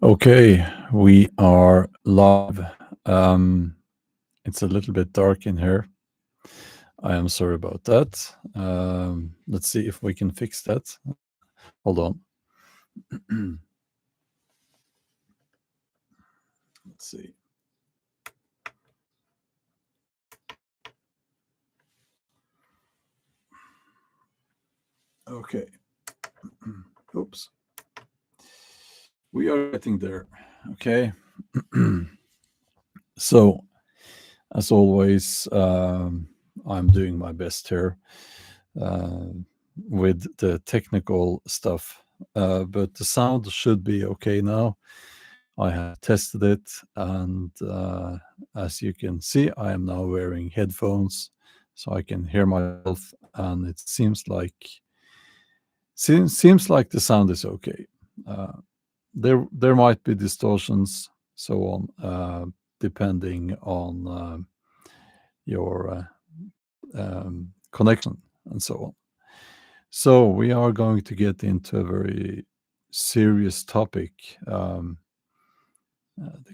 Okay, we are live. Um, it's a little bit dark in here. I am sorry about that. Let's see if we can fix that. Hold on. Let's see. Okay. Oops. We are getting there. Okay. So, as always, I'm doing my best here uh, with the technical stuff. But the sound should be okay now. I have tested it, and as you can see, I am now wearing headphones, so I can hear myself, and it seems like the sound is okay. Uh, there might be distortions, so on, depending on your connection and so on. So we are going to get into a very serious topic. The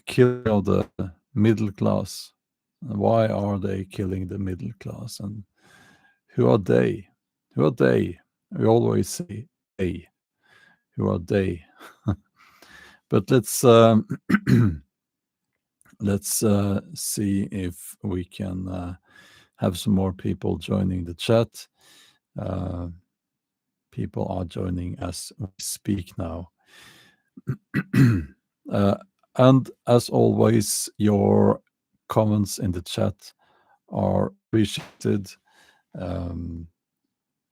killing of the middle class. Why are they killing the middle class? And who are they? Who are they? We always say they. Who are they? But let's see if we can have some more people joining the chat. Uh, People are joining as we speak now. uh, and as always, your comments in the chat are appreciated. Um,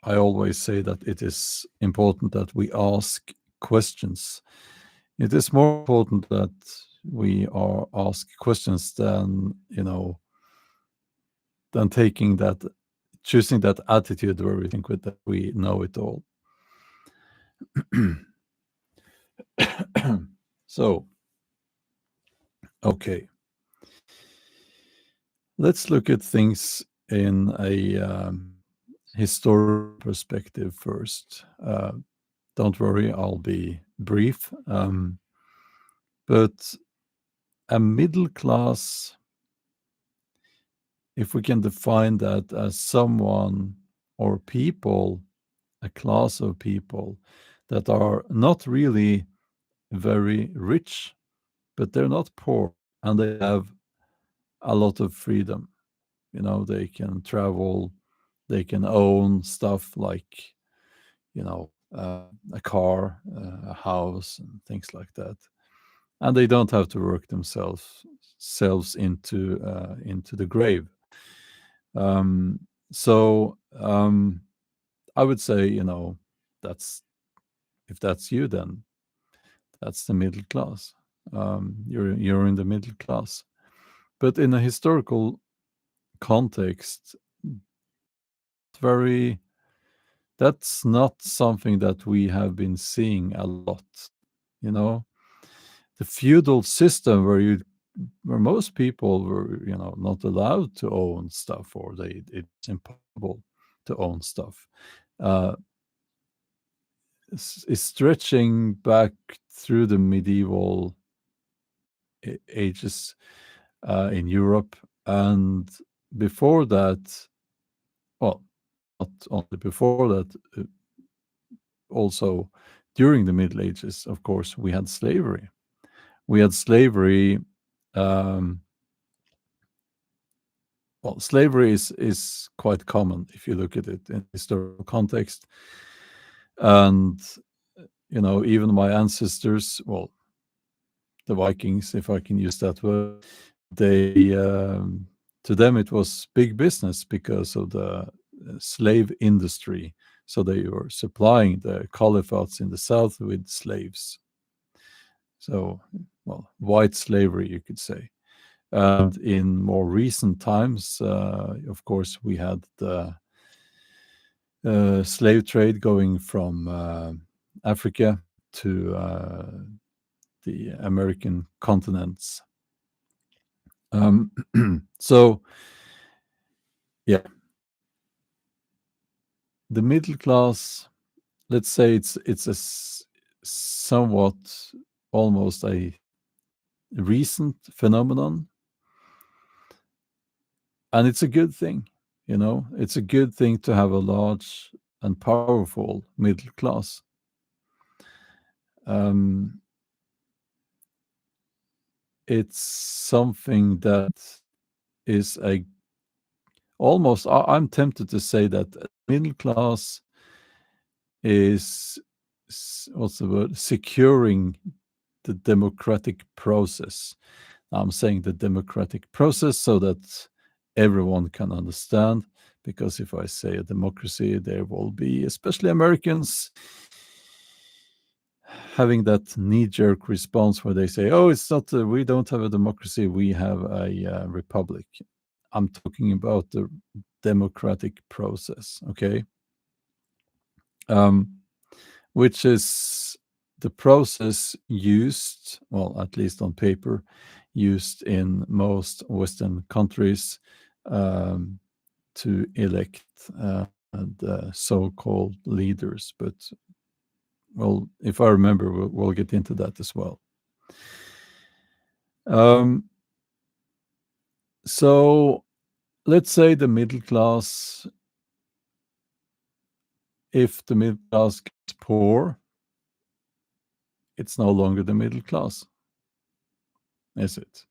I always say that it is important that we ask questions. It is more important that we are ask questions than than choosing that attitude where we think that we know it all. So, okay, let's look at things in a historical perspective first. Don't worry, I'll be brief. But a middle class, if we can define that as someone or people, a class of people that are not really very rich, but they're not poor, and they have a lot of freedom. They can travel, they can own stuff like, a car, a house, and things like that. And they don't have to work themselves into the grave. So I would say, that's if that's you, then that's the middle class. You're in the middle class, but in a historical context, very that's not something that we have been seeing a lot. You know, the feudal system where most people were, not allowed to own stuff, or it's impossible to own stuff. Uh, is stretching back through the medieval ages in Europe, and before that, well, not only before that, also during the Middle Ages, of course, we had slavery. We had slavery. Um, well, slavery is quite common if you look at it in historical context, and even my ancestors, well, the Vikings, if I can use that word, they to them it was big business because of the slave industry. So they were supplying the caliphates in the south with slaves. So, well, white slavery, you could say. And in more recent times, of course, we had the slave trade going from Africa to the American continents. So, yeah, the middle class, let's say it's a somewhat almost a recent phenomenon, and it's a good thing. It's a good thing to have a large and powerful middle class. Um, it's something that is a almost. I'm tempted to say that middle class is what's the word? Securing the democratic process. I'm saying the democratic process so that everyone can understand. Because if I say a democracy, there will be, especially Americans, having that knee-jerk response where they say, "Oh, it's not. We don't have a democracy. We have a republic." I'm talking about the democratic process. Okay, um, which is the process used, well, at least on paper, used in most Western countries um, to elect the so-called leaders. But, well, if I remember, we'll get into that as well. Um, so let's say the middle class, if the middle class gets poor, it's no longer the middle class, is it?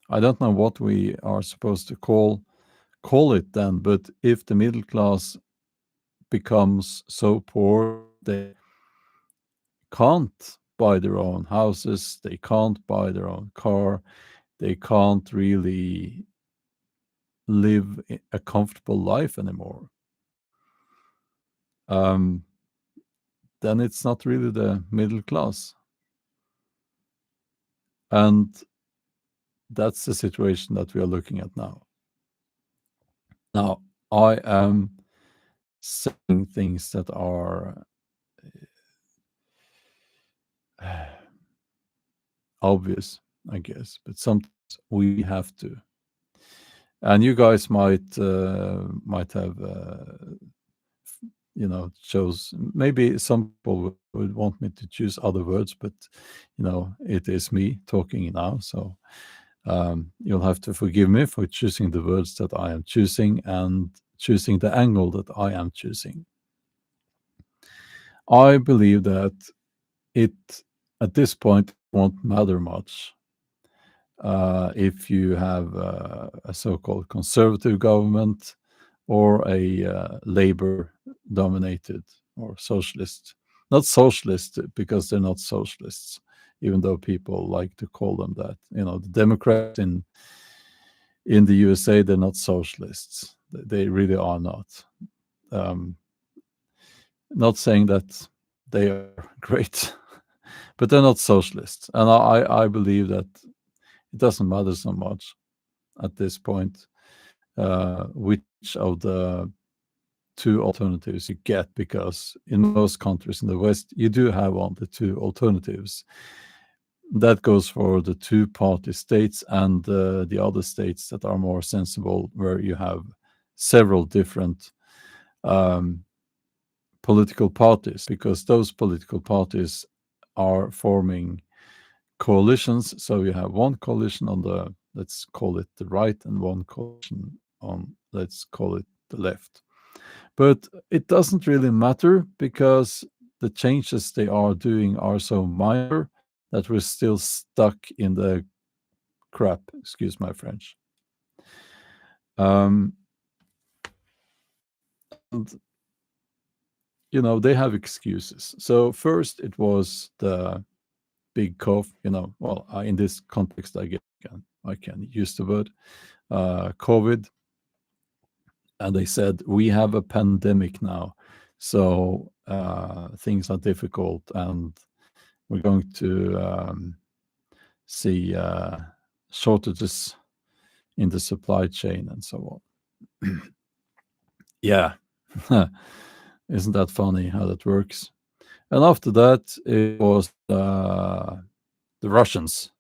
I don't know what we are supposed to call it then, but if the middle class becomes so poor they can't buy their own houses, they can't buy their own car, they can't really live a comfortable life anymore, um, then it's not really the middle class. And that's the situation that we are looking at now. Now, I am saying things that are obvious, I guess, but sometimes we have to. And you guys might have chose, maybe some people would want me to choose other words, but it is me talking now, so you'll have to forgive me for choosing the words that I am choosing and choosing the angle that I am choosing. I believe that it at this point won't matter much if you have a so-called conservative government or a labor-dominated or socialist. Not socialist because they're not socialists, even though people like to call them that. The Democrats in the USA, they're not socialists. They really are not. Um, Not saying that they are great, but they're not socialists. And I believe that it doesn't matter so much at this point which of the two alternatives you get, because in most countries in the West, you do have one the two alternatives. That goes for the two-party states and the other states that are more sensible, where you have several different um, political parties, because those political parties are forming coalitions. So you have one coalition on the, let's call it the right, and one coalition on, let's call it the left. But it doesn't really matter, because the changes they are doing are so minor that we're still stuck in the crap, excuse my French. And they have excuses. So first it was the big cough, well, in this context I can use the word COVID. And they said, we have a pandemic now, so things are difficult, and we're going to see shortages in the supply chain and so on. Yeah. Isn't that funny how that works? And after that, it was the Russians.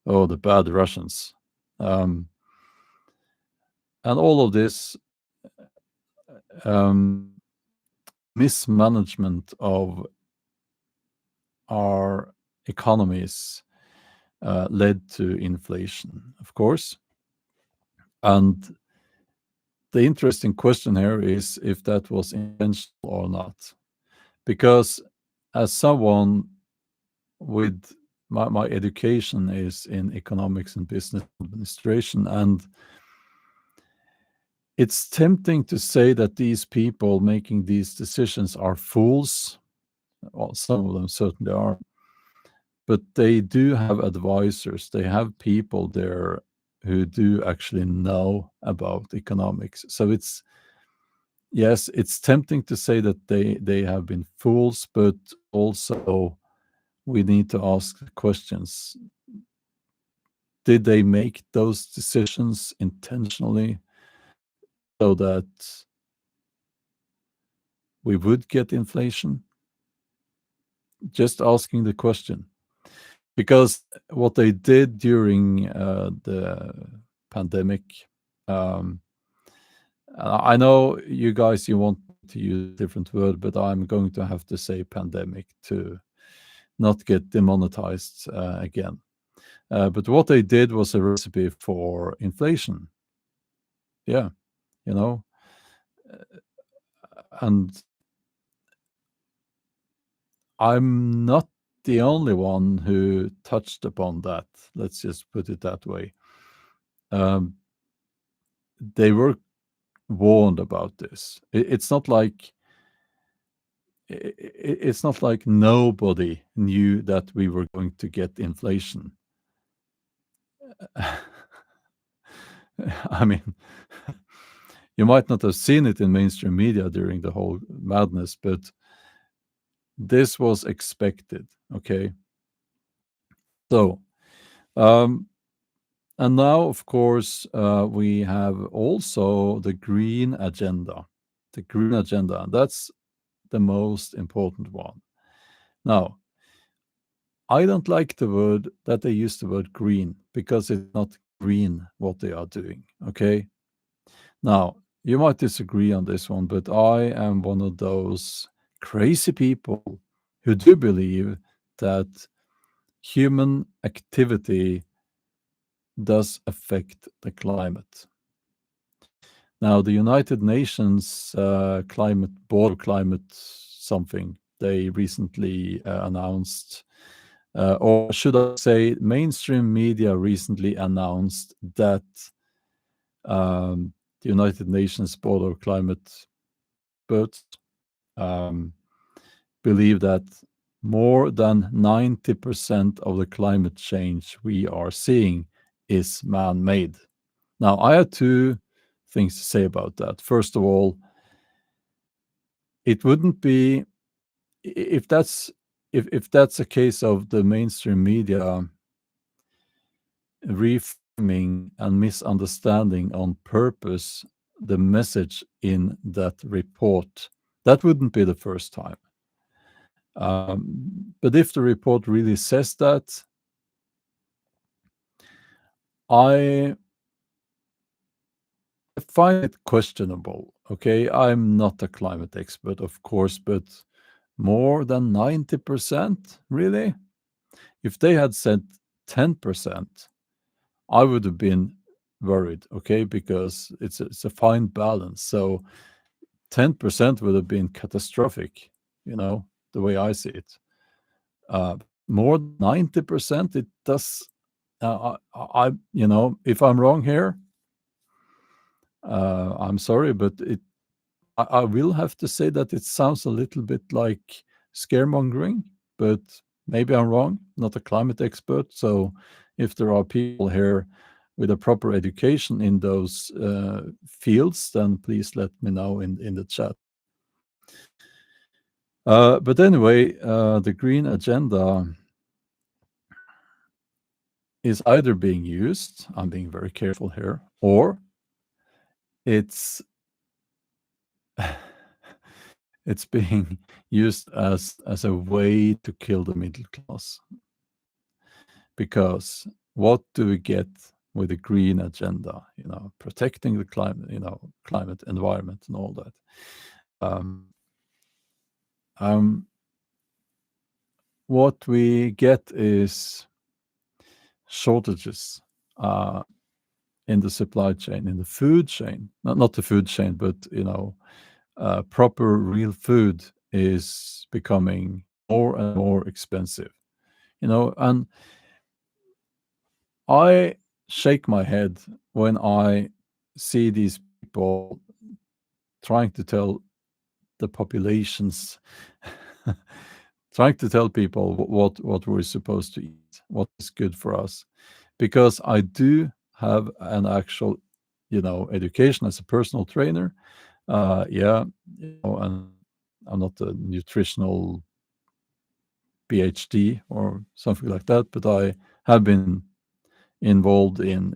Oh, the bad Russians. And all of this mismanagement of our economies led to inflation, of course. And the interesting question here is if that was intentional or not. Because as someone with my education is in economics and business administration, and it's tempting to say that these people making these decisions are fools. Well, some of them certainly are, but they do have advisors. They have people there who do actually know about economics. So it's yes, it's tempting to say that they have been fools, but also we need to ask the questions. Did they make those decisions intentionally so that we would get inflation? Just asking the question. Because what they did during the pandemic, um, I know you guys, you want to use a different word, but I'm going to have to say pandemic to not get demonetized again. But what they did was a recipe for inflation. Yeah, you know, and I'm not the only one who touched upon that. Let's just put it that way. Um, they were warned about this. It's not like it's not like nobody knew that we were going to get inflation. I mean, you might not have seen it in mainstream media during the whole madness, but this was expected. Okay, so um, and now, of course, we have also the green agenda. The green agenda, that's the most important one. Now, I don't like the word that they use the word green because it's not green what they are doing. Okay. Now, you might disagree on this one, but I am one of those crazy people who do believe that human activity does affect the climate. Now, the United Nations climate board, climate something, they recently announced, or should I say, mainstream media recently announced that the United Nations Board of Climate Experts um, believe that more than 90% of the climate change we are seeing is man made. Now, I have two things to say about that. First of all, it wouldn't be if that's if that's a case of the mainstream media reframing and misunderstanding on purpose the message in that report, that wouldn't be the first time. But if the report really says that, I find it questionable. Okay, I'm not a climate expert, of course, but more than 90%, really? If they had said 10%, I would have been worried, okay, because it's a fine balance. So 10% would have been catastrophic, the way I see it. More than 90%, it does. If I'm wrong here, I'm sorry, but I will have to say that it sounds a little bit like scaremongering, but maybe I'm wrong. Not a climate expert, so if there are people here with a proper education in those fields, then please let me know in the chat. But anyway, the green agenda is either being used, I'm being very careful here, or it's it's being used as a way to kill the middle class. Because what do we get with the green agenda? Protecting the climate, climate, environment, and all that. Um, I'm what we get is shortages uh, in the supply chain, in the food chain. Not the food chain, but proper real food is becoming more and more expensive. And I shake my head when I see these people trying to tell the populations, trying to tell people what we're supposed to eat, what is good for us. Because I do have an actual, education as a personal trainer. Yeah, and I'm not a nutritional PhD or something like that, but I have been involved in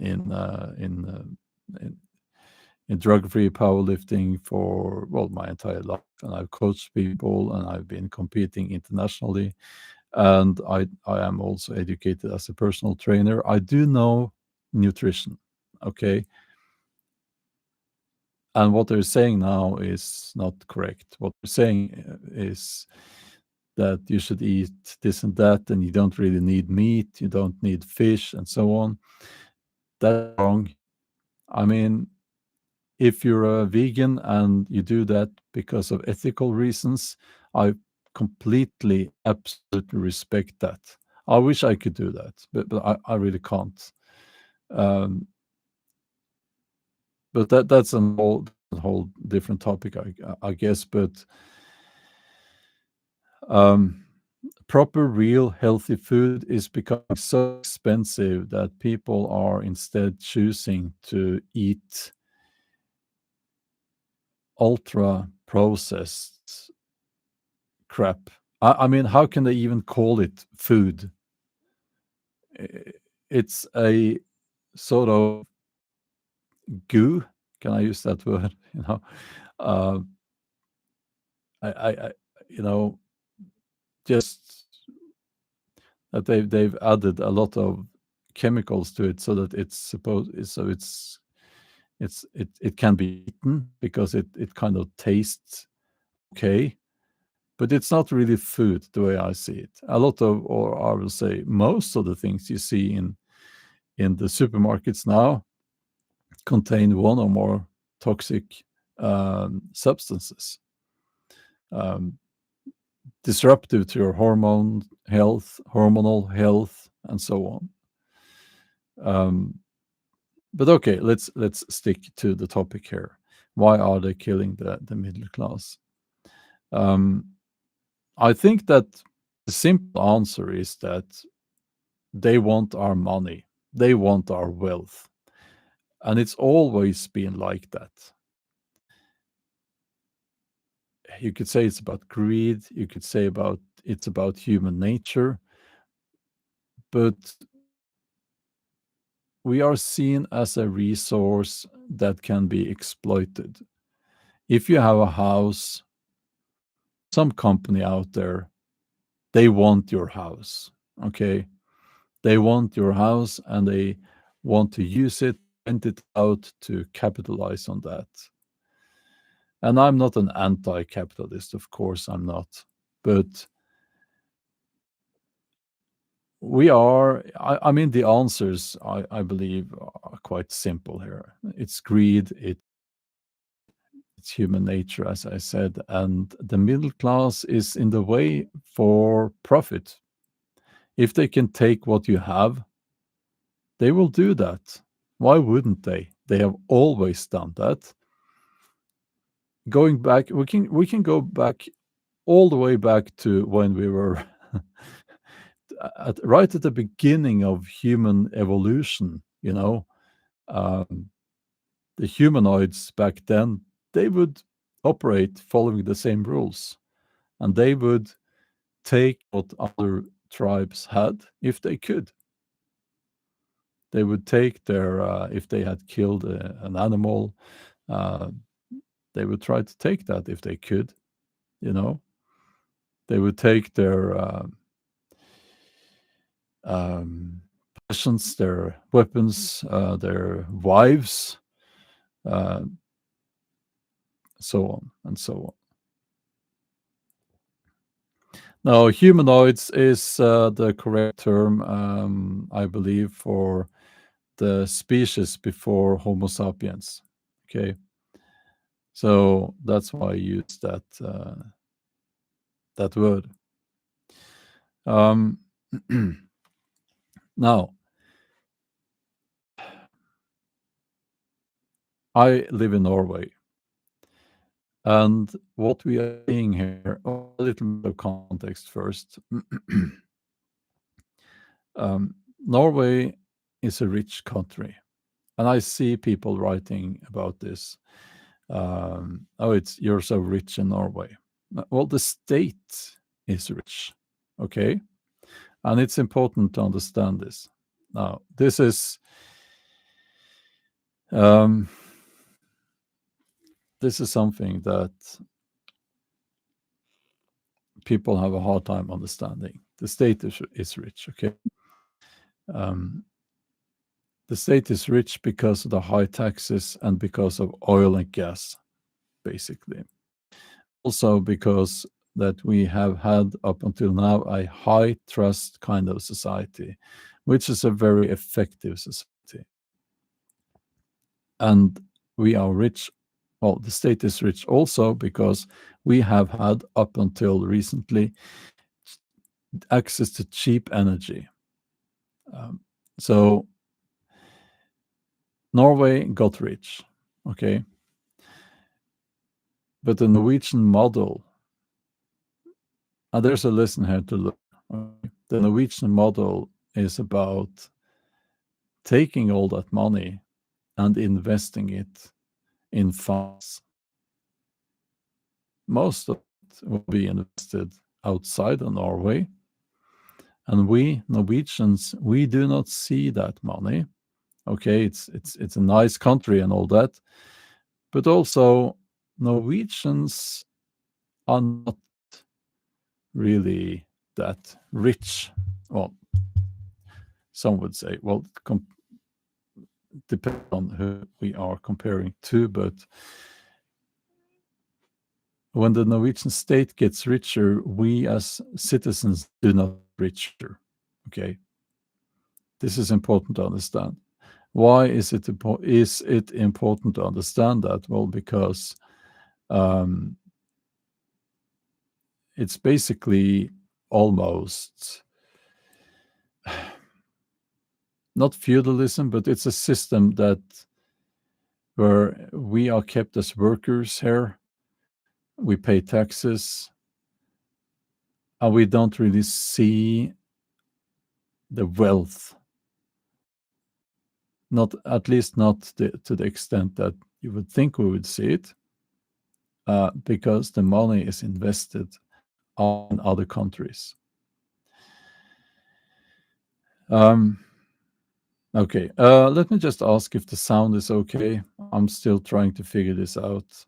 in drug-free powerlifting for, well, my entire life, and I've coached people, and I've been competing internationally, and I am also educated as a personal trainer. I do know nutrition, okay? And what they're saying now is not correct. What they're saying is that you should eat this and that, and you don't really need meat, you don't need fish, and so on. That's wrong. I mean, if you're a vegan and you do that because of ethical reasons, I completely, absolutely respect that. I wish I could do that, but I really can't. Um, but that's a whole different topic, I guess. But um, proper, real, healthy food is becoming so expensive that people are instead choosing to eat ultra processed crap. I mean, how can they even call it food? I- It's a sort of goo. Can I use that word? Uh, I just that they've added a lot of chemicals to it so that it can be eaten because it kind of tastes okay, but it's not really food the way I see it. A lot of, or I will say most of the things you see in the supermarkets now contain one or more toxic substances, um, disruptive to your hormonal health, and so on. Um, but okay, let's stick to the topic here. Why are they killing the middle class? Um, I think that the simple answer is that they want our money, they want our wealth, and it's always been like that. You could say it's about greed, you could say it's about human nature, but we are seen as a resource that can be exploited. If you have a house, some company out there, they want your house, okay? They want your house and they want to use it, rent it out to capitalize on that. And I'm not an anti-capitalist, of course I'm not. But I mean, the answers, I believe, are quite simple here. It's greed, it's human nature, as I said, and the middle class is in the way for profit. If they can take what you have, they will do that. Why wouldn't they? They have always done that. Going back, we can go back all the way back to when we were right at the beginning of human evolution. Um, the humanoids back then, they would operate following the same rules, and they would take what other tribes had if they could. They would take their if they had killed an animal, uh, they would try to take that if they could. You know, they would take their um, possessions, their weapons, their wives, uh, so on and so on. Now, humanoids is the correct term, I believe, for the species before Homo sapiens. Okay, so that's why I use that word. Um, Now, I live in Norway, and what we are seeing here, a little bit of context first. Norway is a rich country, and I see people writing about this. Oh, it's you're so rich in Norway. Well, the state is rich, okay, and it's important to understand this. Now, um, this is something that people have a hard time understanding. The state is rich, okay. Um, the state is rich because of the high taxes and because of oil and gas, basically. Also because that we have had up until now a high trust kind of society, which is a very effective society. And we are rich. Well, the state is rich also because we have had up until recently access to cheap energy. Um, so Norway got rich, okay, but the Norwegian model, and there's a lesson here to look. Okay? The Norwegian model is about taking all that money and investing it in funds. Most of it will be invested outside of Norway. And we Norwegians, we do not see that money. Okay, it's a nice country and all that, but also Norwegians are not really that rich. Well, some would say, well, depends on who we are comparing to, but when the Norwegian state gets richer, we as citizens do not richer. Okay, this is important to understand. Why is it important to understand that? Well, because um, it's basically almost not feudalism, but it's a system that where we are kept as workers here, we pay taxes, and we don't really see the wealth, not at least not to the extent that you would think we would see it, because the money is invested in other countries. Um, okay, let me just ask if the sound is okay. I'm still trying to figure this out.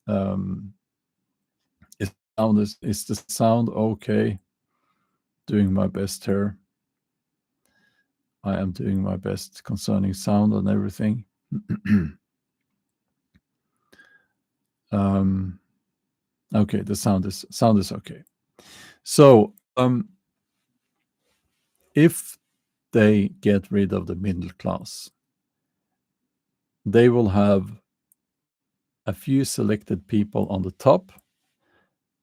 Um, is the sound okay? Doing my best here. I am doing my best concerning sound and everything. um, okay, the sound is okay. So if they get rid of the middle class, they will have a few selected people on the top,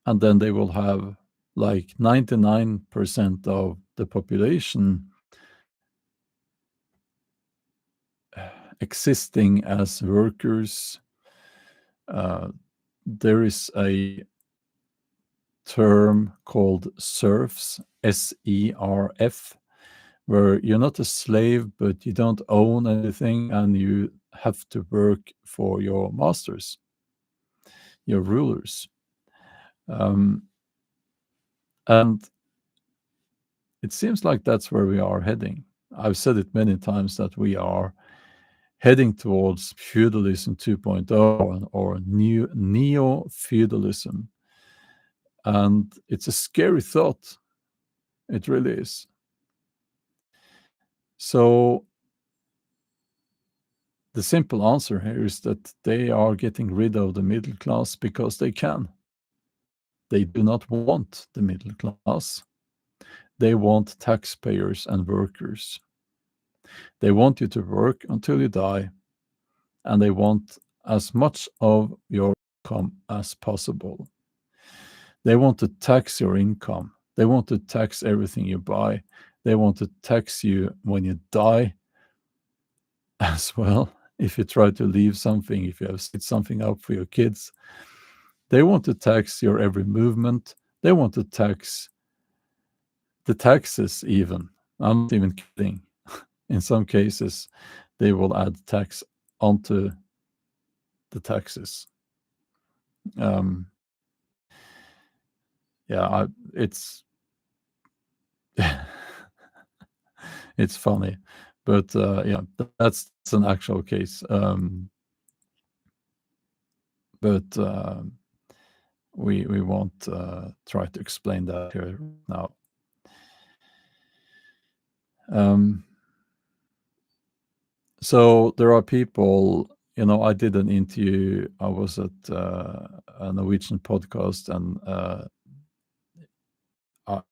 and then they will have like 99% of the population existing as workers. There is a term called serfs, SERF, where you're not a slave, but you don't own anything and you have to work for your masters, your rulers. And it seems like that's where we are heading. I've said it many times that we are heading towards feudalism 2.0 or new neo-feudalism. And it's a scary thought. It really is. So the simple answer here is that they are getting rid of the middle class because they can. They do not want the middle class. They want taxpayers and workers. They want you to work until you die, and they want as much of your income as possible. They want to tax your income. They want to tax everything you buy. They want to tax you when you die as well. If you try to leave something, if you have set something up for your kids, they want to tax your every movement. They want to tax the taxes even. I'm not even kidding. In some cases, they will add tax onto the taxes. Yeah, it's it's funny, but yeah, that's an actual case. But we won't try to explain that here now. So there are people, I did an interview. I was at a Norwegian podcast, and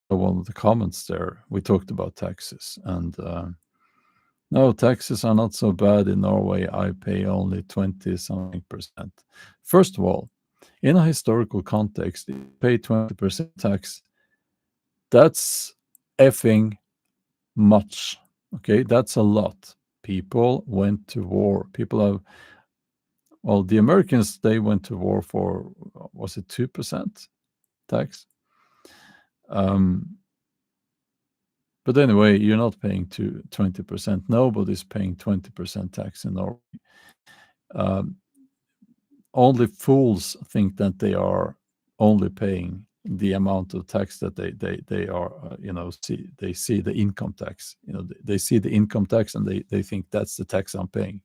one of the comments there, we talked about taxes, and no, taxes are not so bad in Norway. I pay only 20-something%. First of all, in a historical context, if you pay 20% tax, that's effing much. Okay, that's a lot. People went to war. The Americans, they went to war for, was it 2% tax? But anyway, you're not paying 20%. Nobody's paying 20% tax in Norway. Only fools think that they are only paying the amount of tax that they are, they see the income tax. They see the income tax and they think that's the tax I'm paying.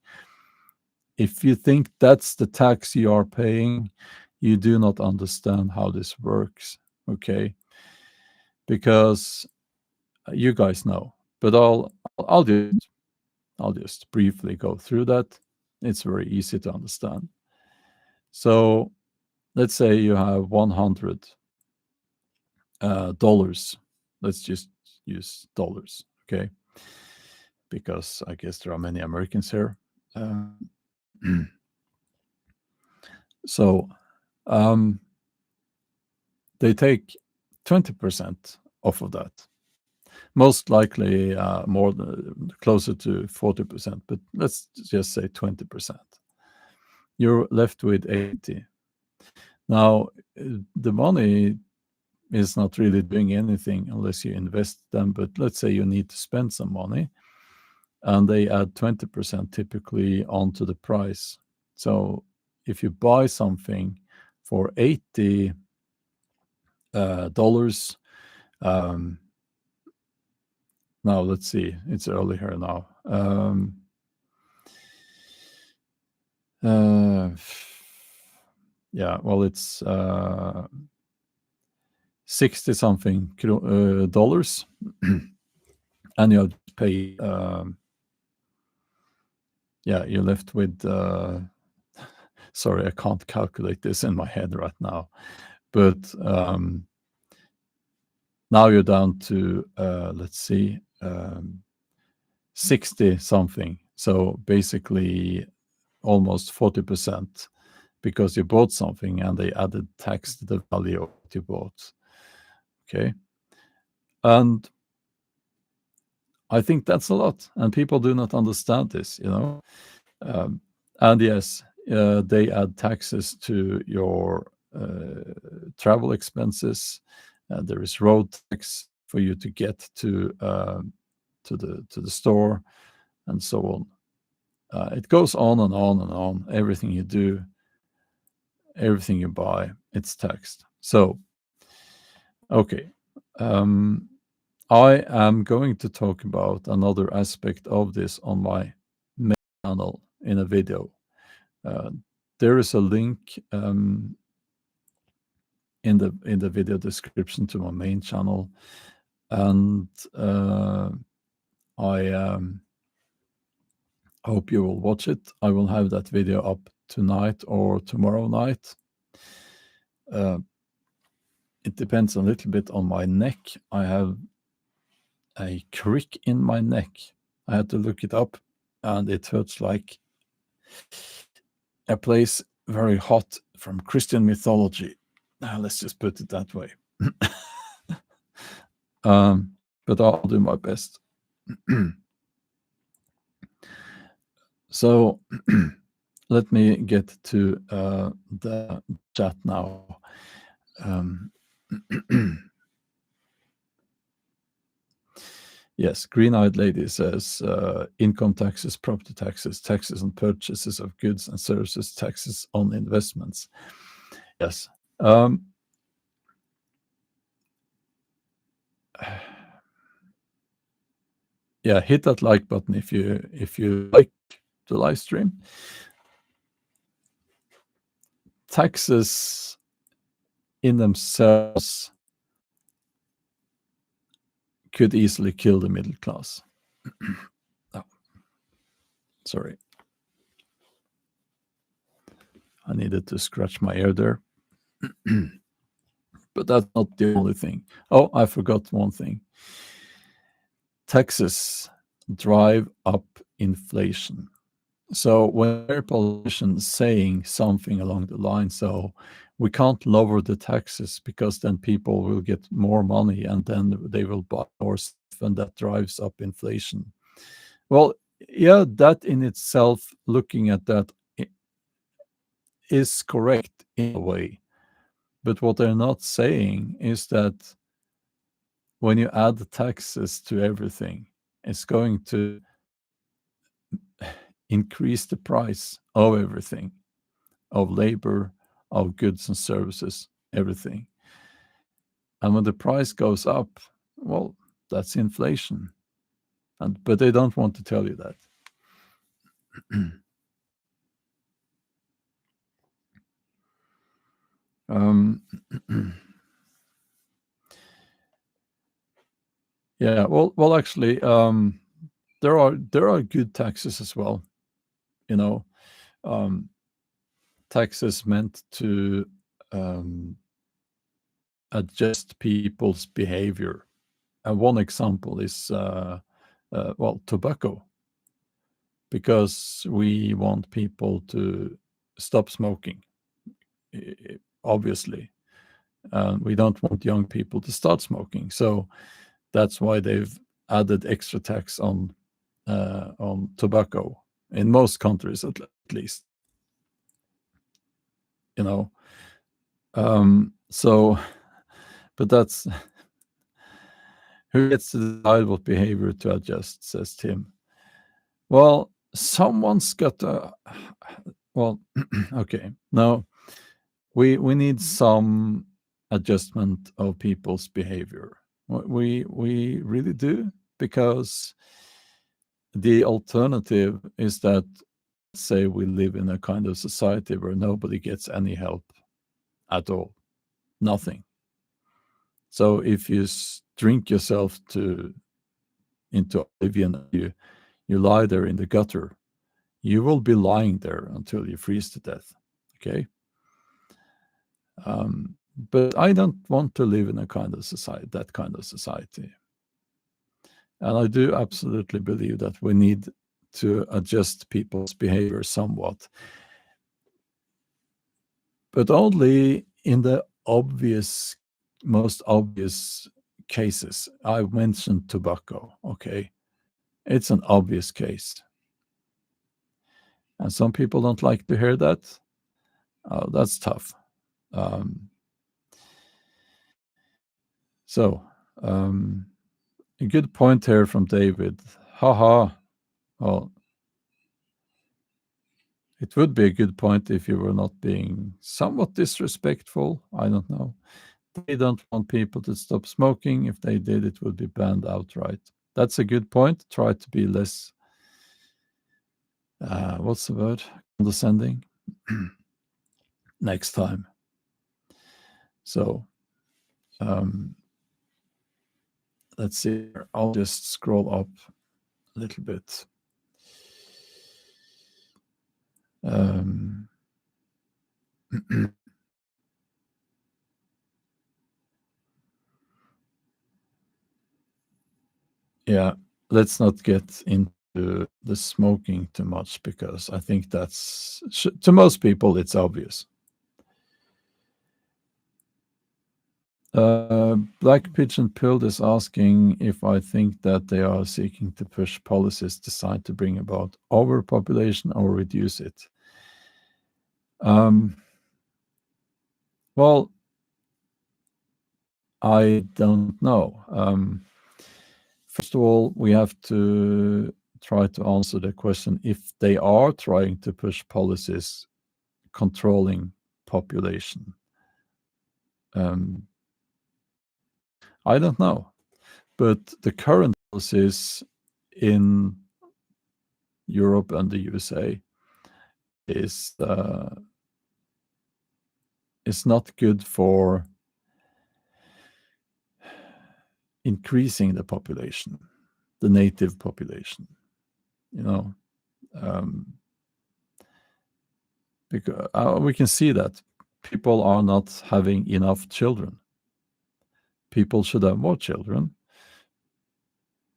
If you think that's the tax you are paying, you do not understand how this works, okay? Because you guys know, but I'll just briefly go through that. It's very easy to understand. So let's say you have $100. Let's just use dollars, okay? Because I guess there are many Americans here. So they take 20% off of that. Most likely closer to 40%, but let's just say 20%. You're left with 80. Now, the money is not really doing anything unless you invest them, but let's say you need to spend some money, and they add 20% typically onto the price. So if you buy something for $80, now let's see, it's early here now. Yeah, well, it's 60-something dollars, and you have to pay. Yeah, you're left with. Sorry, I can't calculate this in my head right now, but now you're down to let's see, 60-something. So basically, almost 40%, because you bought something and they added tax to the value of what you bought. Okay. And I think that's a lot. And people do not understand this, and yes, they add taxes to your travel expenses. There is road tax for you to get to the store, and so on. It goes on and on and on. Everything you do, everything you buy, it's taxed. So, okay. I am going to talk about another aspect of this on my main channel in a video. There is a link in the video description to my main channel, and I hope you will watch it. I will have that video up tonight or tomorrow night. it depends a little bit on my neck. I have a crick in my neck. I had to look it up, and it hurts like a place very hot from Christian mythology. Let's just put it that way. But I'll do my best. So let me get to the chat now. Yes, Green-Eyed Lady says income taxes, property taxes, taxes on purchases of goods and services, taxes on investments. Yes. Yeah, hit that like button if you like the live stream. Taxes in themselves could easily kill the middle class. Oh, sorry. I needed to scratch my ear there. But that's not the only thing. Oh, I forgot one thing. Taxes drive up inflation. So when there are politicians saying something along the line, so we can't lower the taxes because then people will get more money and then they will buy more stuff and that drives up inflation. Well, yeah, that in itself, looking at that, is correct in a way. But what they're not saying is that when you add the taxes to everything, it's going to increase the price of everything, of labor, of goods and services, everything. And when the price goes up, well, that's inflation. But they don't want to tell you that. Yeah, well, actually, there are good taxes as well. You know, taxes meant to adjust people's behavior. And one example is, well, tobacco, because we want people to stop smoking, obviously. We don't want young people to start smoking. So that's why they've added extra tax on tobacco in most countries, at least. You know, so, but that's who gets to decide what behavior to adjust, says Tim. Well, someone's got to. Well, okay. Now we need some adjustment of people's behavior. We really do, because the alternative is that, say, we live in a kind of society where nobody gets any help at all, nothing. So if you drink yourself into oblivion, you lie there in the gutter, you will be lying there until you freeze to death. Okay. But I don't want to live in a kind of society, that kind of society. And I do absolutely believe that we need to adjust people's behavior somewhat, but only in the most obvious cases. I mentioned tobacco. Okay. It's an obvious case. And some people don't like to hear that. Oh, that's tough. So, a good point here from David. Haha. Well, it would be a good point if you were not being somewhat disrespectful. I don't know. They don't want people to stop smoking. If they did, it would be banned outright. That's a good point. Try to be less, what's the word? Condescending next time. So, let's see. I'll just scroll up a little bit. Yeah, let's not get into the smoking too much because I think that's to most people it's obvious. Black Pigeon Pilled is asking if I think that they are seeking to push policies designed to bring about overpopulation or reduce it. Um, well, I don't know. First of all, we have to try to answer the question if they are trying to push policies controlling population. Um, I don't know, but the current policies in Europe and the USA is not good for increasing the population, the native population. You know, because we can see that people are not having enough children. People should have more children,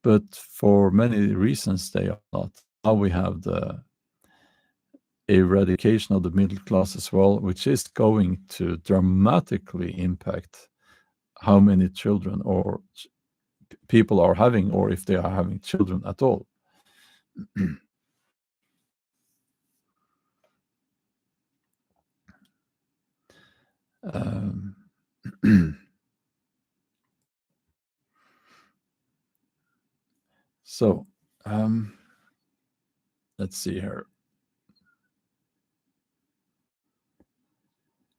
but for many reasons they are not. Now we have the eradication of the middle class as well, which is going to dramatically impact how many children or people are having, or if they are having children at all. um, so let's see here.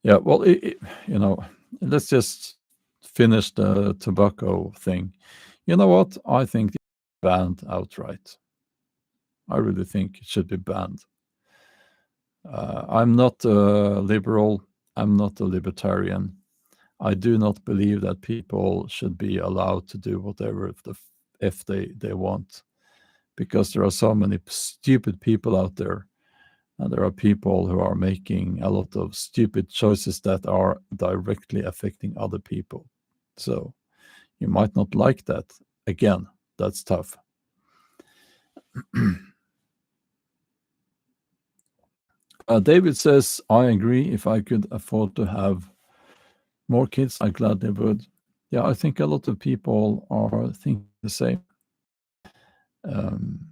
Yeah, well, you know, let's just finish the tobacco thing. You know what? I think it's banned outright. I really think it should be banned. I'm not a liberal. I'm not a libertarian. I do not believe that people should be allowed to do whatever if they want, because there are so many stupid people out there, and there are people who are making a lot of stupid choices that are directly affecting other people. So you might not like that. Again, that's tough. David says, I agree. If I could afford to have more kids, I gladly would. Yeah, I think a lot of people are thinking the same. Um,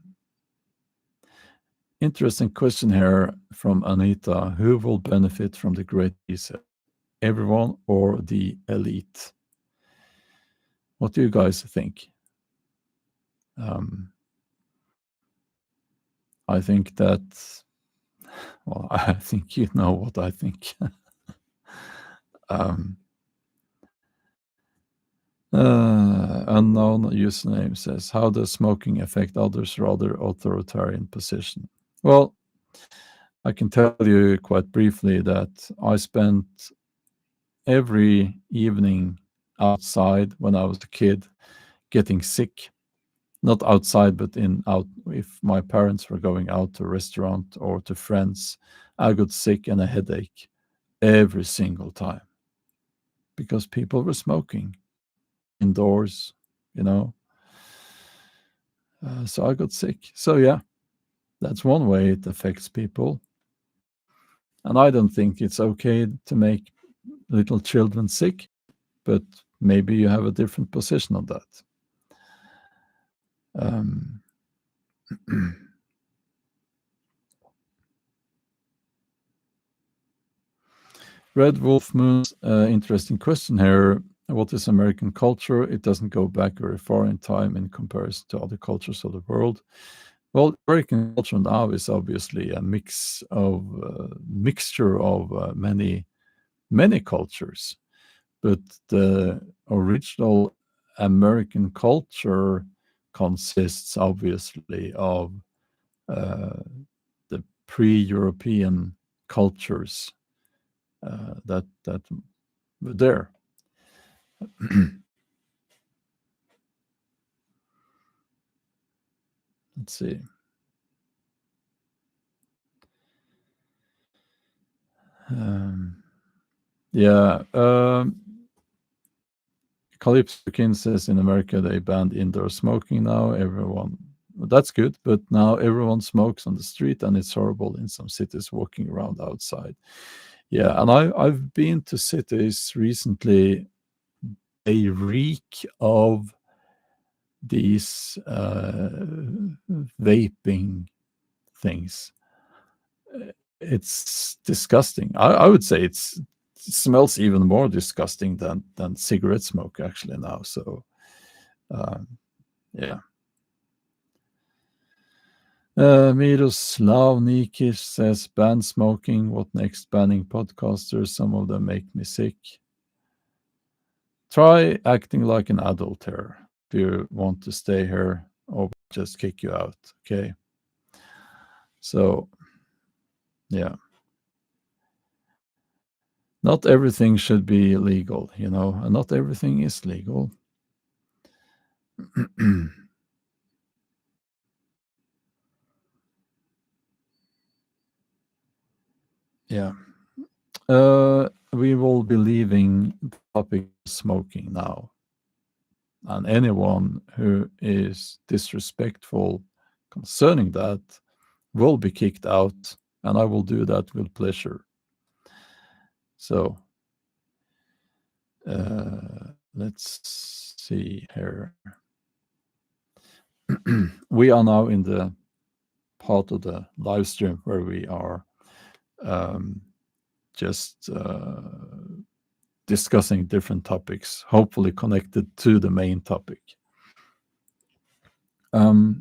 Interesting question here from Anita. Who will benefit from the Great Reset? Everyone or the elite? What do you guys think? Um, I think that, well, I think you know what I think. um, Unknown username says, how does smoking affect others rather authoritarian position? Well, I can tell you quite briefly that I spent every evening outside when I was a kid getting sick. Not outside, but in out. If my parents were going out to a restaurant or to friends, I got sick and a headache every single time because people were smoking indoors, you know. So I got sick. So yeah, that's one way it affects people. And I don't think it's okay to make little children sick, but maybe you have a different position on that. Um, Red Wolf Moon's interesting question here. What is American culture? It doesn't go back very far in time in comparison to other cultures of the world. Well, American culture now is obviously a mixture of many cultures, but the original American culture consists obviously of uh, the pre-European cultures that were there. Let's see. Yeah, Calypso Kin says in America they banned indoor smoking now. That's good, but now everyone smokes on the street, and it's horrible in some cities walking around outside. Yeah, and I've been to cities recently. They reek of these vaping things. It's disgusting. I would say it smells even more disgusting than cigarette smoke actually now. So yeah. Miroslav Nikic says ban smoking. What next? Banning podcasters. Some of them make me sick. Try acting like an adult here if you want to stay here, or just kick you out. Okay. So yeah. Not everything should be legal, and not everything is legal. Yeah. We will be leaving the topic of smoking now. And anyone who is disrespectful concerning that will be kicked out, and I will do that with pleasure. So let's see here. We are now in the part of the live stream where we are just discussing different topics, hopefully connected to the main topic. Now,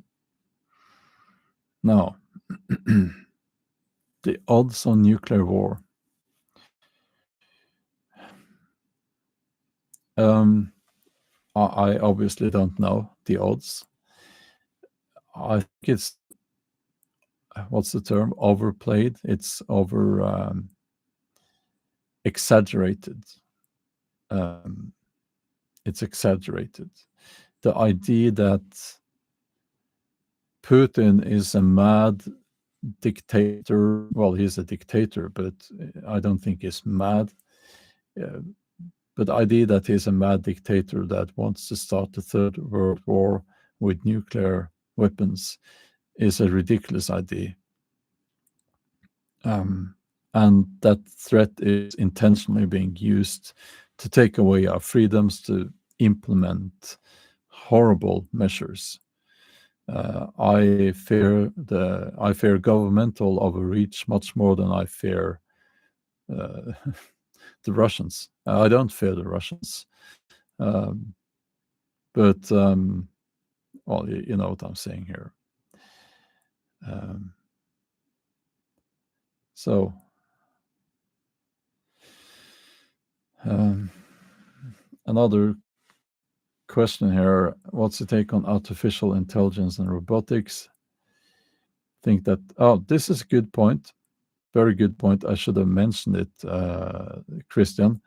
the odds on nuclear war. I obviously don't know the odds. I think it's, what's the term? Overplayed. It's over exaggerated. It's exaggerated. The idea that Putin is a mad dictator. Well, he's a dictator, but I don't think he's mad. But the idea that he's a mad dictator that wants to start the Third World War with nuclear weapons is a ridiculous idea. And that threat is intentionally being used to take away our freedoms, to implement horrible measures. I fear governmental overreach much more than I fear the Russians. I don't fear the Russians, but well, you know what I'm saying here. So another question here: what's the take on artificial intelligence and robotics? Think that this is a good point, very good point. I should have mentioned it, Christian.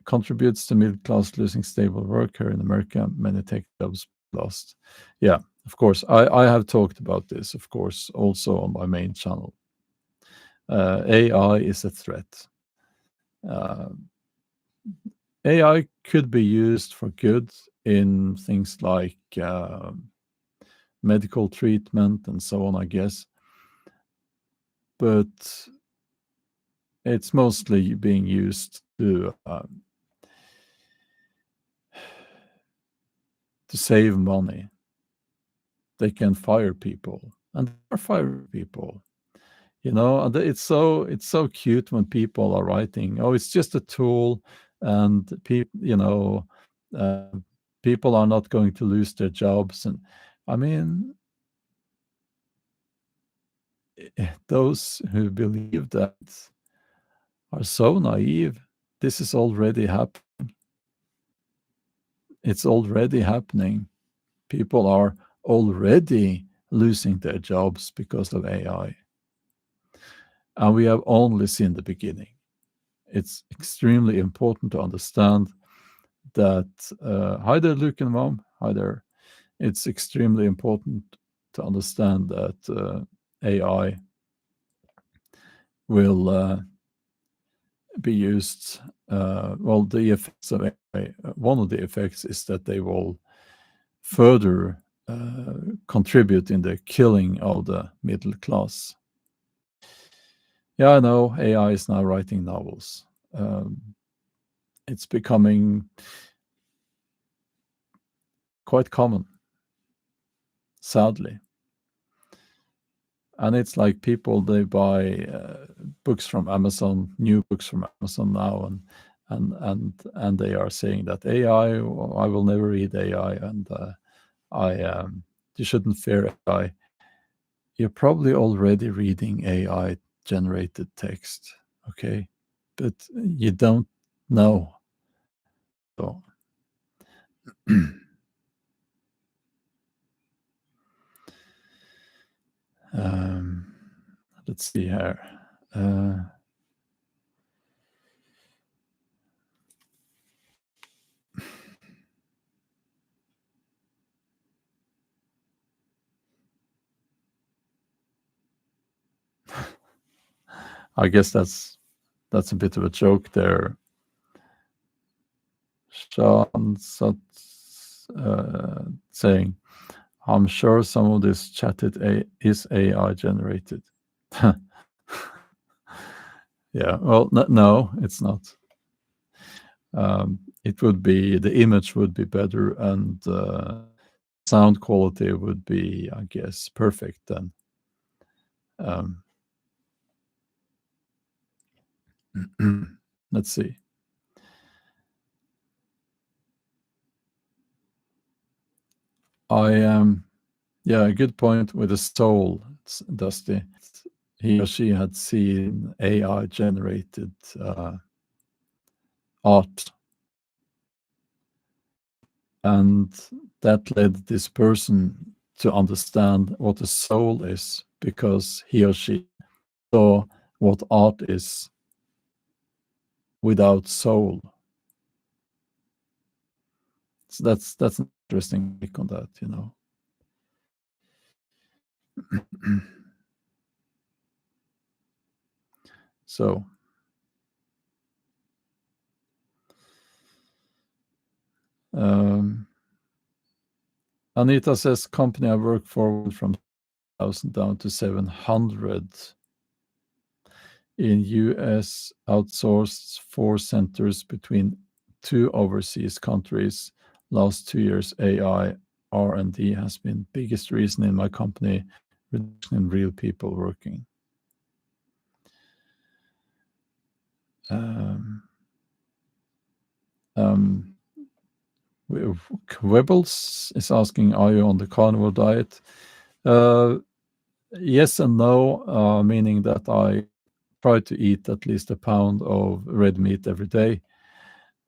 Contributes to middle class losing stable work here in America. Many tech jobs lost. Yeah, of course. I have talked about this, of course, also on my main channel. AI is a threat. AI could be used for good in things like medical treatment and so on, I guess. But it's mostly being used to save money. They can fire people, and they are firing people. And it's so cute when people are writing, "Oh, it's just a tool," and people are not going to lose their jobs. And I mean, those who believe that are so naive. This is already happening. It's already happening. People are already losing their jobs because of AI. And we have only seen the beginning. It's extremely important to understand that, hi there, Luke and Mom, hi there. It's extremely important to understand that AI will be used. Well, the effects of AI, one of the effects is that they will further contribute in the killing of the middle class. Yeah, I know AI is now writing novels. It's becoming quite common, sadly. And it's like people, they buy books from Amazon, new books from Amazon now, and they are saying that AI, I will never read AI, and you shouldn't fear AI. You're probably already reading AI generated text, okay? But you don't know. So, um, let's see here. I guess that's a bit of a joke there. Sean saying, I'm sure some of this is AI generated. Yeah, well, no, it's not. It would be, the image would be better, and sound quality would be, I guess, perfect then. Let's see. Yeah, a good point with the soul, Dusty. He or she had seen AI generated art, and that led this person to understand what the soul is, because he or she saw what art is without soul. So that's an interesting take on that, you know. So Anita says, company I work for went from 1,000 down to 700 in US, outsourced 4 centers between 2 overseas countries. Last 2 years, AI R&D has been biggest reason in my company, reduction in real people working. Quibbles is asking, are you on the carnivore diet? Yes and no, meaning that I try to eat at least a pound of red meat every day.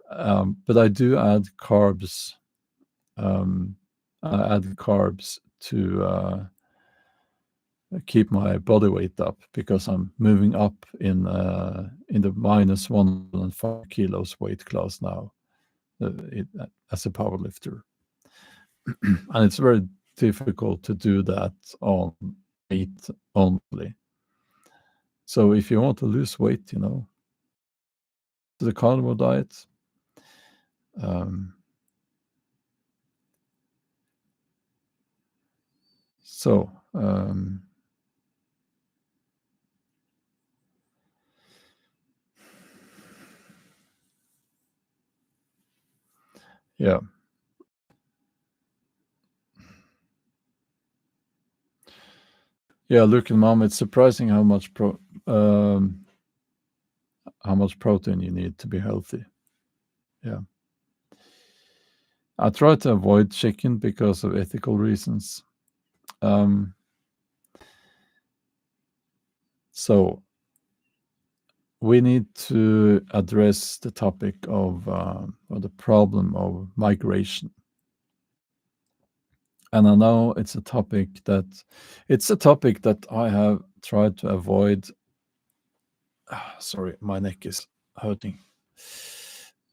But I do add carbs. I add carbs to keep my body weight up, because I'm moving up in the minus 105 kilos weight class now, as a powerlifter. And it's very difficult to do that on meat only. So if you want to lose weight, you know, the carnivore diet. So yeah. Yeah, look, Mom, it's surprising how much protein you need to be healthy. Yeah. I try to avoid chicken because of ethical reasons. So we need to address the topic of or the problem of migration. And I know it's a topic that I have tried to avoid. Sorry, my neck is hurting.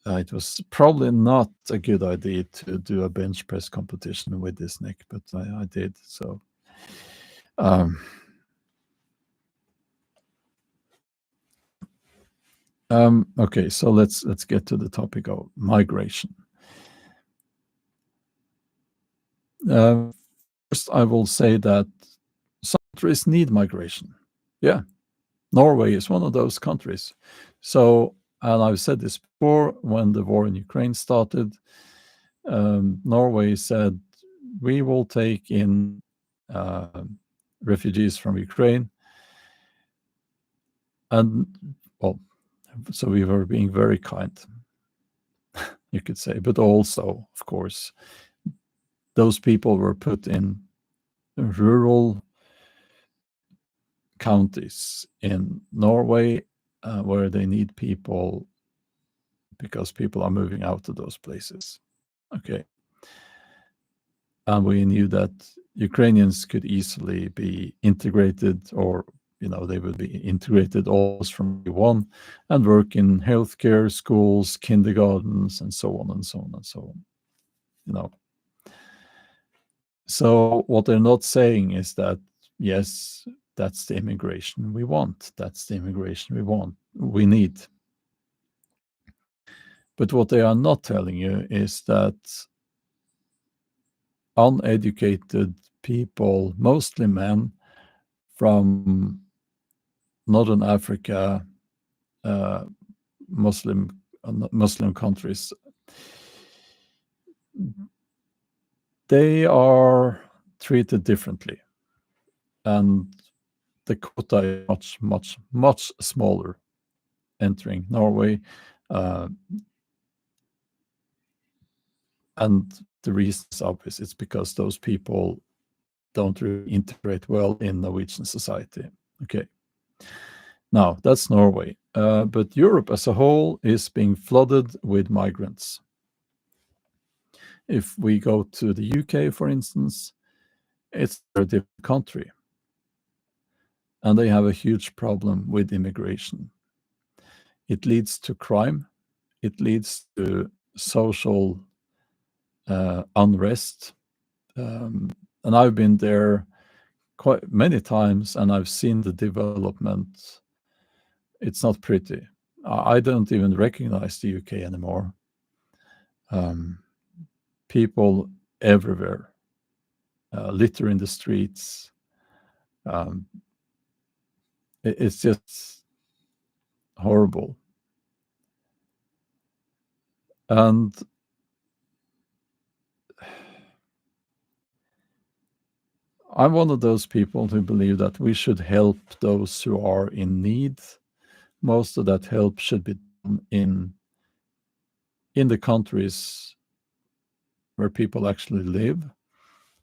It was probably not a good idea to do a bench press competition with this neck, but I did. So, Okay, so let's get to the topic of migration. First, I will say that some countries need migration. Yeah, Norway is one of those countries. So, and I've said this before, when the war in Ukraine started, Norway said, we will take in uh, refugees from Ukraine. And, well, so we were being very kind, you could say. But also, of course, those people were put in rural counties in Norway where they need people because people are moving out of those places. Okay. And we knew that Ukrainians could easily be integrated, or they would be integrated almost from day one and work in healthcare, schools, kindergartens, and so on and so on and so on. So what they're not saying is that, yes, that's the immigration we want. That's the immigration we need. But what they are not telling you is that uneducated people, mostly men from Northern Africa, uh, Muslim countries, they are treated differently, and the quota is much, much, much smaller entering Norway. Uh, and the reason is obvious. It's because those people don't really integrate well in Norwegian society. Okay. Now, that's Norway. But Europe as a whole is being flooded with migrants. If we go to the UK, for instance, it's a different country. And they have a huge problem with immigration. It leads to crime. It leads to social unrest. And I've been there quite many times, and I've seen the development. It's not pretty. I don't even recognize the UK anymore. People everywhere, litter in the streets. It's just horrible. And I'm one of those people who believe that we should help those who are in need. Most of that help should be done in the countries where people actually live.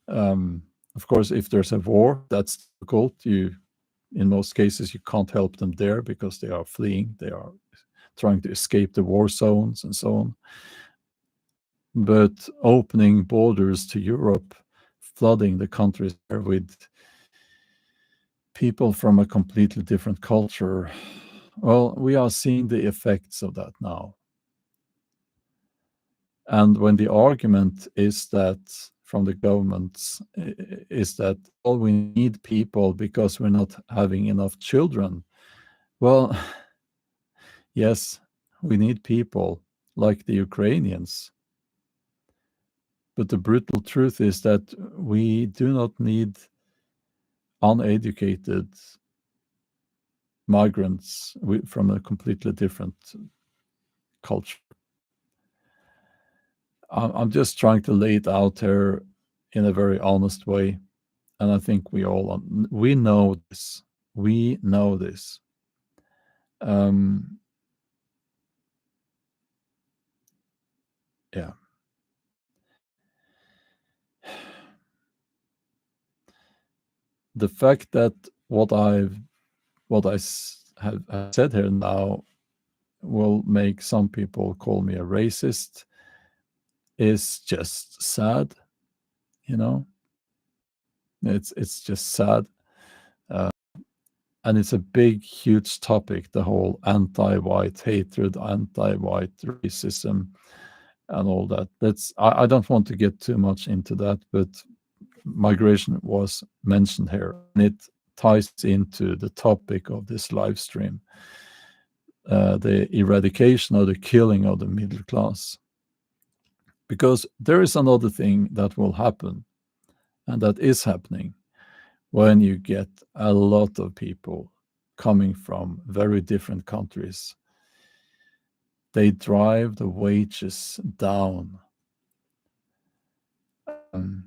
Of course, if there's a war, that's difficult. In most cases, you can't help them there because they are fleeing. They are trying to escape the war zones and so on. But opening borders to Europe, flooding the countries there with people from a completely different culture, well, we are seeing the effects of that now. And when the argument is that from the governments is that, oh, we need people because we're not having enough children. Well, yes, we need people like the Ukrainians. But the brutal truth is that we do not need uneducated migrants from a completely different culture. I'm just trying to lay it out there in a very honest way. And I think we know this. We know this. Yeah. The fact that what I have said here now will make some people call me a racist is just sad. It's just sad. And it's a big, huge topic, the whole anti-white hatred, anti-white racism, and all that. I don't want to get too much into that, but migration was mentioned here, and it ties into the topic of this live stream. the eradication or the killing of the middle class. Because there is another thing that will happen, and that is happening, when you get a lot of people coming from very different countries. They drive the wages down. And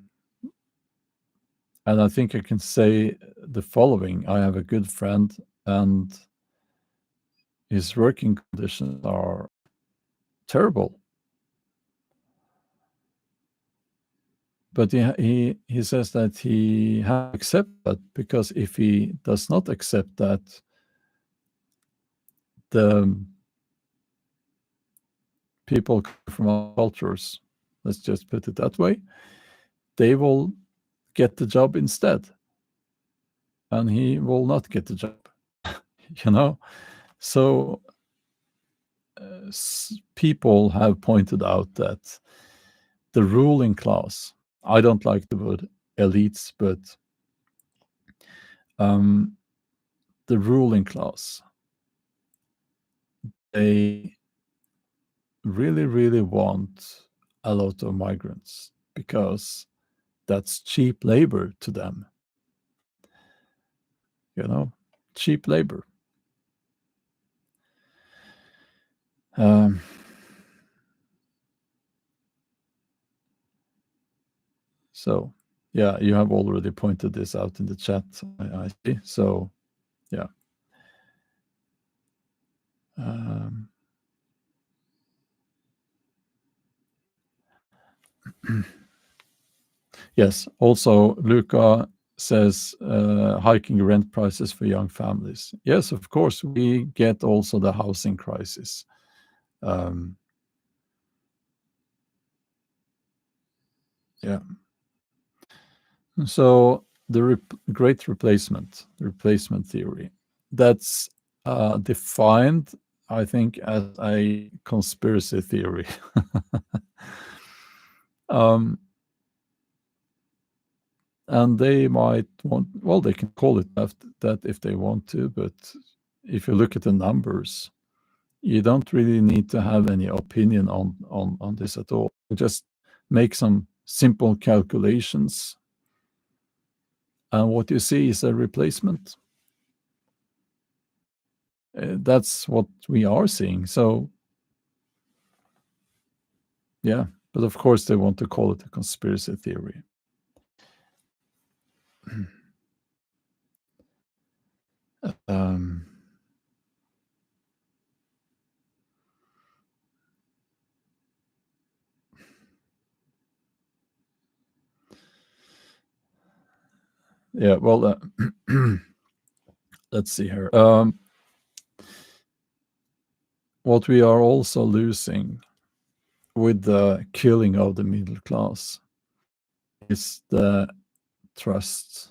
I think I can say the following. I have a good friend, and his working conditions are terrible. But he says that he has to accept that, because if he does not accept that, the people from our cultures, let's just put it that way, they will get the job instead, and he will not get the job. you know so people have pointed out that the ruling class, I don't like the word elites, but the ruling class, they really, really want a lot of migrants, because that's cheap labor to them. Cheap labor. So, yeah, you have already pointed this out in the chat, I see. So, yeah. Yes. Also, Luca says hiking rent prices for young families. Yes, of course, we get also the housing crisis. Yeah. So the great replacement theory, that's defined, I think, as a conspiracy theory. And they might want, well, they can call it that if they want to, but if you look at the numbers, you don't really need to have any opinion on this at all. Just make some simple calculations, and what you see is a replacement. That's what we are seeing. So, yeah, but of course they want to call it a conspiracy theory. Yeah, well, let's see here. What we are also losing with the killing of the middle class is the trust.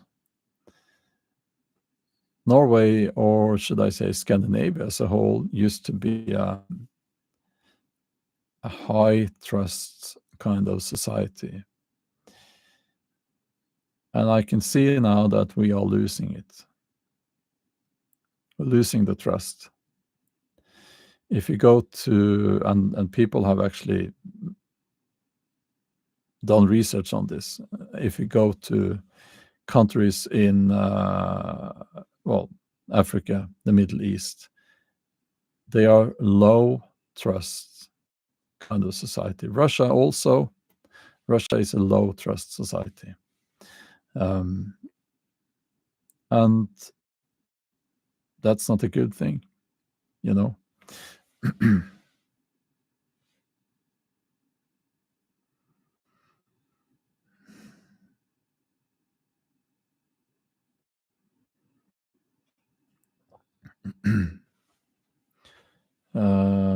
Norway, or should I say Scandinavia as a whole, used to be a high trust kind of society. And I can see now that we are losing it. We're losing the trust. If you go to, and people have actually done research on this, if you go to countries in, Africa, the Middle East, they are low trust kind of society. Russia also. Russia is a low trust society. And that's not a good thing, you know.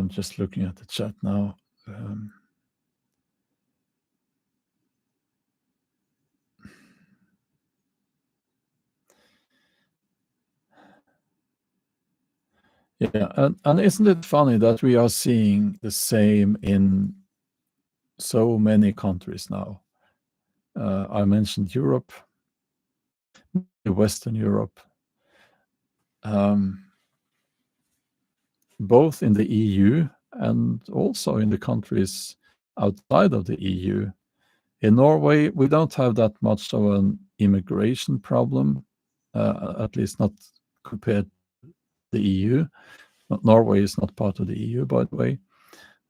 Just looking at the chat now. Yeah, and isn't it funny that we are seeing the same in so many countries now? I mentioned Europe, Western Europe. both in the EU and also in the countries outside of the EU. In Norway, we don't have that much of an immigration problem, at least not compared to the EU. Norway is not part of the EU, by the way.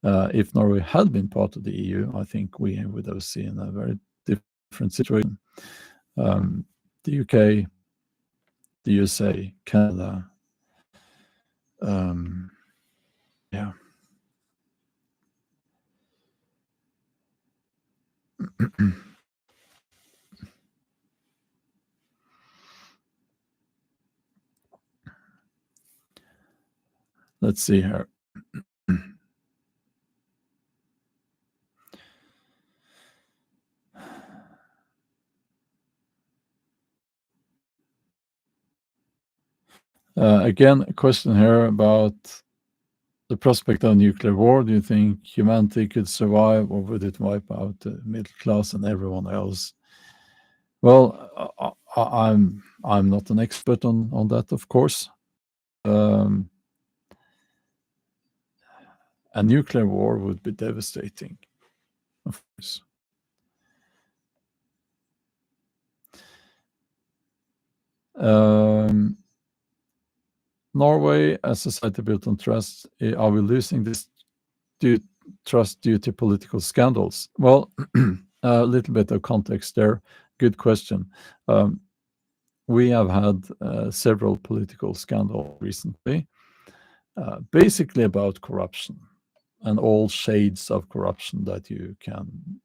If Norway had been part of the EU, I think we would have seen a very different situation. The UK, the USA, Canada, yeah. Let's see here. Again, a question here about the prospect of nuclear war. Do you think humanity could survive, or would it wipe out the middle class and everyone else? Well, I'm not an expert on that, of course. A nuclear war would be devastating, of course. Norway, a society built on trust. Are we losing this trust due to political scandals? Well, a little bit of context there. Good question. We have had several political scandals recently, basically about corruption and all shades of corruption that you can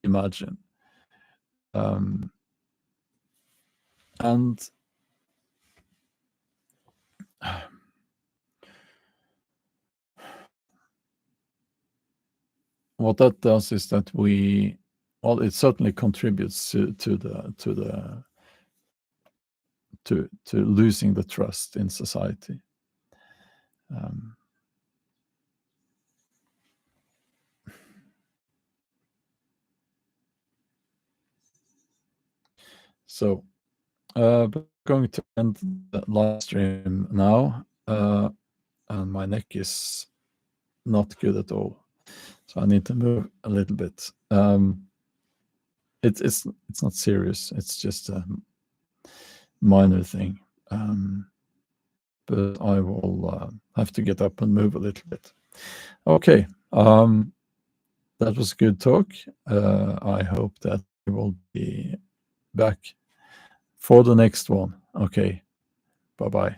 imagine. And what that does is that it certainly contributes to losing the trust in society. So we're going to end the live stream now, and my neck is not good at all, so I need to move a little bit. It's not serious. It's just a minor thing, but I will have to get up and move a little bit. Okay, that was a good talk. I hope that we will be back for the next one. Okay, bye-bye.